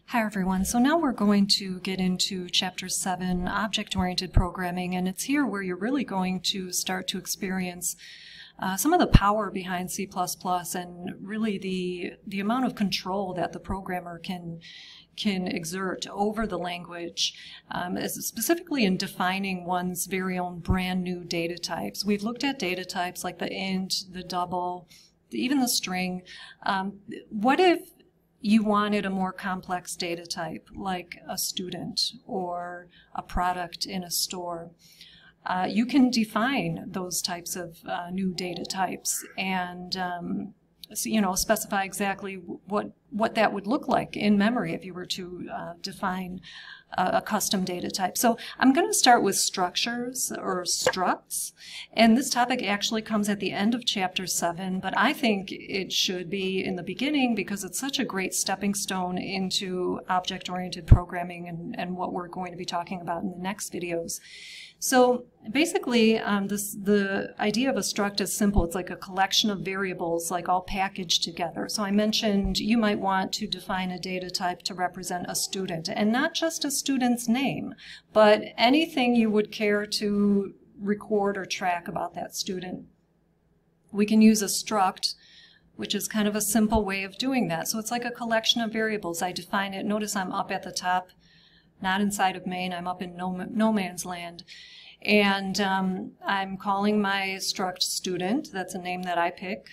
Hi everyone, so now we're going to get into Chapter 7, Object-Oriented Programming, and it's here where you're really going to start to experience some of the power behind C++ and really the amount of control that the programmer can exert over the language, specifically in defining one's very own brand new data types. We've looked at data types like the int, the double, even the string. What if you wanted a more complex data type, like a student or a product in a store? You can define those types of new data types and specify exactly what that would look like in memory if you were to define a custom data type. So I'm going to start with structures or structs, and this topic actually comes at the end of Chapter 7, but I think it should be in the beginning because it's such a great stepping stone into object-oriented programming and what we're going to be talking about in the next videos. So basically, the idea of a struct is simple. It's like a collection of variables, like all packaged together. So I mentioned you might want to define a data type to represent a student, and not just a student's name, but anything you would care to record or track about that student. We can use a struct, which is kind of a simple way of doing that. So it's like a collection of variables. I define it. Notice I'm up at the top, not inside of main. I'm up in no man's land. And I'm calling my struct student. That's a name that I pick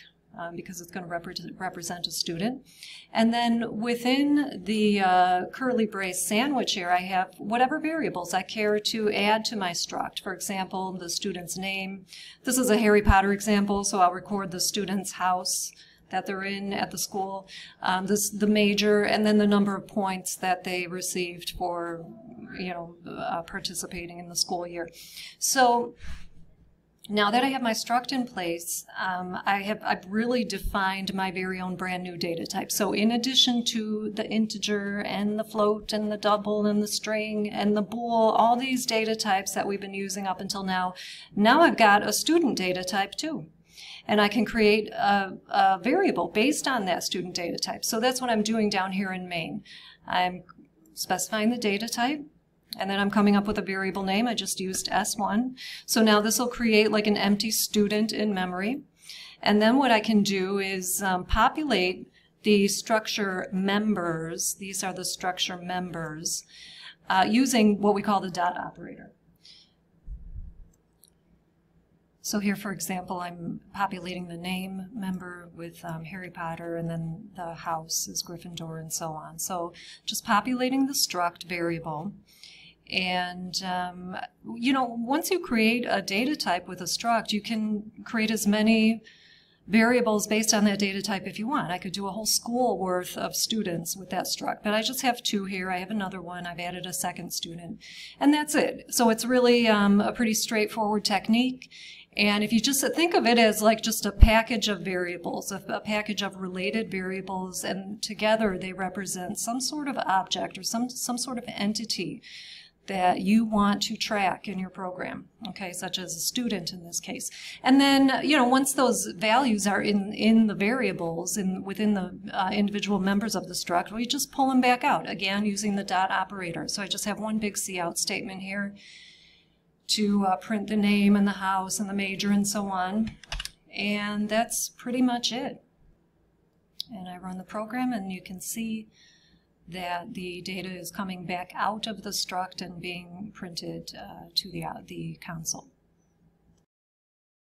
because it's going to represent a student. And then within the curly brace sandwich here, I have whatever variables I care to add to my struct. For example, the student's name. This is a Harry Potter example, so I'll record the student's house that they're in at the school, the major, and then the number of points that they received for, participating in the school year. So now that I have my struct in place, I've really defined my very own brand new data type. So in addition to the integer and the float and the double and the string and the bool, all these data types that we've been using up until now I've got a student data type too. And I can create a variable based on that student data type. So that's what I'm doing down here in main. I'm specifying the data type, and then I'm coming up with a variable name. I just used S1. So now this will create like an empty student in memory. And then what I can do is populate the structure members. These are the structure members using what we call the dot operator. So here, for example, I'm populating the name member with Harry Potter, and then the house is Gryffindor, and so on. So just populating the struct variable. And, once you create a data type with a struct, you can create as many variables based on that data type if you want. I could do a whole school worth of students with that struct, but I just have 2 here. I have another one. I've added a second student, and that's it. So it's really a pretty straightforward technique. And if you just think of it as like just a package of variables, a package of related variables, and together they represent some sort of object or some sort of entity that you want to track in your program, okay, such as a student in this case. And then, once those values are in the variables within the individual members of the struct, we just pull them back out, again, using the dot operator. So I just have one big cout statement here to print the name and the house and the major and so on. And that's pretty much it. And I run the program, and you can see that the data is coming back out of the struct and being printed to the console.